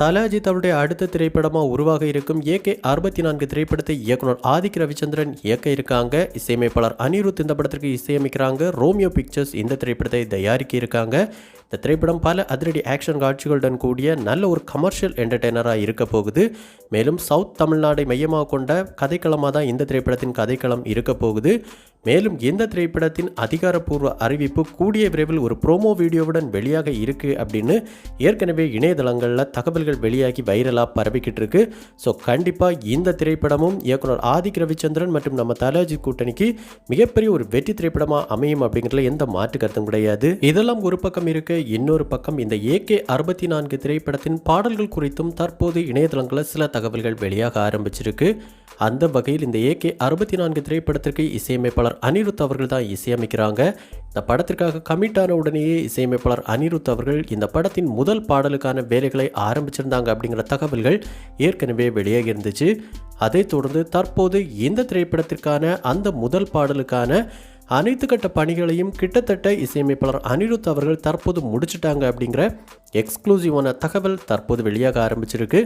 தல அஜித் அவருடைய அடுத்த திரைப்படமாக உருவாக இருக்கும் AK-64 திரைப்படத்தை இயக்குனர் ஆதிக் ரவிச்சந்திரன் இயக்க இருக்காங்க. இசையமைப்பாளர் அனிருத் இந்த படத்திற்கு இசையமைக்கிறாங்க. ரோமியோ பிக்சர்ஸ் இந்த திரைப்படத்தை தயாரிக்க இருக்காங்க. இந்த திரைப்படம் பல அதிரடி ஆக்ஷன் காட்சிகளுடன் கூடிய நல்ல ஒரு கமர்ஷியல் என்டர்டெய்னராக இருக்க போகுது. மேலும் சவுத் தமிழ்நாடை மையமாக கொண்ட கதைக்களமாக தான் இந்த திரைப்படத்தின் கதைக்களம் இருக்க போகுது. மேலும் இந்த திரைப்படத்தின் அதிகாரப்பூர்வ அறிவிப்பு கூடிய விரைவில் ஒரு ப்ரோமோ வீடியோவுடன் வெளியாக இருக்கு அப்படின்னு ஏற்கனவே இணையதளங்களில் தகவல்கள் வெளியாகி வைரலாக பரவிக்கிட்டு இருக்கு. ஸோ கண்டிப்பாக இந்த திரைப்படமும் இயக்குனர் ஆதிக் ரவிச்சந்திரன் மற்றும் நம்ம தல அஜித் கூட்டணிக்கு மிகப்பெரிய ஒரு வெற்றி திரைப்படமாக அமையும் அப்படிங்கிறதுல எந்த மாற்று கருத்தும் கிடையாது. இதெல்லாம் ஒரு பக்கம் இருக்க, இன்னொரு பக்கம் இந்த AK-64 திரைப்படத்தின் பாடல்கள் குறித்தும் தற்போது இணையதளங்களில் சில தகவல்கள் வெளியாக ஆரம்பிச்சிருக்கு. அந்த வகையில் இந்த AK-64 திரைப்படத்திற்கு இசையமைப்பாளர் அனிருத் அவர்கள் தான் இசையமைக்கிறாங்க. இந்த படத்திற்காக கமிட் ஆன உடனேயே இசையமைப்பாளர் அனிருத் அவர்கள் இந்த படத்தின் முதல் பாடலுக்கான வேலைகளை ஆரம்பிச்சிருந்தாங்க அப்படிங்கிற தகவல்கள் ஏற்கனவே வெளியாகி இருந்துச்சு. அதைத் தொடர்ந்து தற்போது இந்த திரைப்படத்திற்கான அந்த முதல் பாடலுக்கான அனைத்து கட்ட பணிகளையும் கிட்டத்தட்ட இசையமைப்பாளர் அனிருத் அவர்கள் தற்போது முடிச்சிட்டாங்க அப்படிங்கிற எக்ஸ்க்ளூசிவான தகவல் தற்போது வெளியாக ஆரம்பிச்சிருக்கு.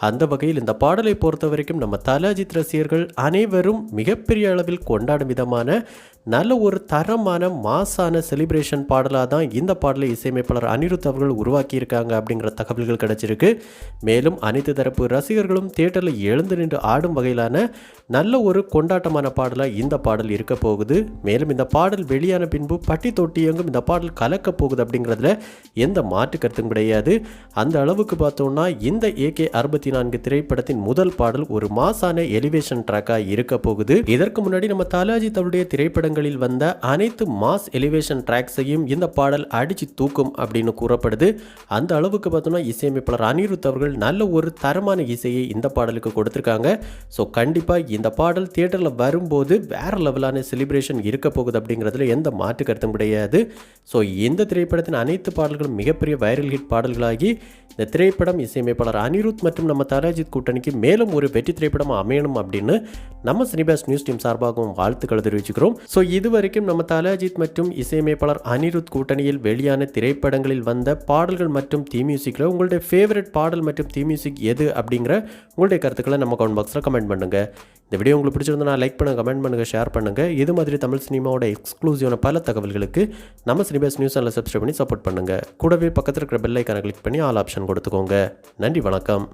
அந்த வகையில் இந்த பாடலை பொறுத்த வரைக்கும் நம்ம தல அஜித் ரசிகர்கள் அனைவரும் மிகப்பெரிய அளவில் கொண்டாடும் விதமான நல்ல ஒரு தரமான மாசான செலிப்ரேஷன் பாடலாக தான் இந்த பாடலை இசையமைப்பாளர் அனிருத் அவர்கள் உருவாக்கியிருக்காங்க அப்படிங்கிற தகவல்கள் கிடைச்சிருக்கு. மேலும் அனைத்து தரப்பு ரசிகர்களும் தியேட்டரில் எழுந்து நின்று ஆடும் வகையிலான நல்ல ஒரு கொண்டாட்டமான பாடலாக இந்த பாடல் இருக்க போகுது. மேலும் இந்த பாடல் வெளியான பின்பு பட்டி தொட்டி எங்கும் இந்த பாடல் கலக்க போகுது அப்படிங்கிறதுல எந்த மாற்று கருத்தும் கிடையாது. அந்த அளவுக்கு பார்த்தோம்னா இந்த AK-64 திரைப்படத்தின் முதல் பாடல் ஒரு மாசான எலிவேஷன் ட்ராக்காக இருக்க போகுது. இதற்கு முன்னாடி நம்ம தல அஜித் அவருடைய திரைப்படங்களில் வந்த அனைத்து மாஸ் எலிவேஷன் ட்ராக்ஸையும் இந்த பாடல் அடிச்சு தூக்கும் அப்படின்னு கூறப்படுது. அந்த அளவுக்கு பார்த்தோம்னா இசையமைப்பாளர் அனிருத் அவர்கள் நல்ல ஒரு தரமான இசையை இந்த பாடலுக்கு கொடுத்திருக்காங்க. ஸோ கண்டிப்பாக இந்த பாடல் தியேட்டரில் வரும்போது வேற லெவலான செலிப்ரேஷன் இருக்க போகுது அப்படிங்கிறதுல எந்த மாற்று கருத்தும் கிடையாது. ஸோ இந்த திரைப்படத்தின் அனைத்து பாடல்களும் மிகப்பெரிய வைரல் ஹிட் பாடல்களாகி இந்த திரைப்படம் இசையமைப்பாளர் அனிருத் மற்றும் நம்ம தல அஜித் கூட்டணிக்கு மேலும் ஒரு வெற்றி திரைப்படம் அமையணும் அப்படின்னு நம்ம சினிபாஸ் நியூஸ் டீம் சார்பாகவும் வாழ்த்துக்கள் தெரிவிச்சுக்கிறோம். ஸோ இதுவரைக்கும் நம்ம தல அஜித் மற்றும் இசையமைப்பாளர் அனிருத் கூட்டணியில் வெளியான திரைப்படங்களில் வந்த பாடல்கள் மற்றும் தீ மியூசிக்கில் உங்களுடைய ஃபேவரட் பாடல் மற்றும் தீ மியூசிக் எது அப்படிங்கிற உங்களுடைய கருத்துக்களை நம்ம கமெண்ட் பாக்ஸில் கமெண்ட் பண்ணுங்க. இந்த வீடியோ உங்களுக்கு பிடிச்சிருந்தா லைக் பண்ணுங்க, கமெண்ட் பண்ணுங்க, ஷேர் பண்ணுங்க. இது மாதிரி தமிழ் சினிமாவோட எக்ஸ்க்ளூசிவான பல தகவல்களுக்கு நம்ம சினிபாஸ் நியூஸ் சேனலை சப்ஸ்கிரைப் பண்ணி சப்போர்ட் பண்ணுங்க. கூடவே பக்கத்தில் இருக்கிற பெல் ஐக்கானை கிளிக் பண்ணி ஆல் ஆப்ஷன் கொடுத்துக்கோங்க. நன்றி, வணக்கம்.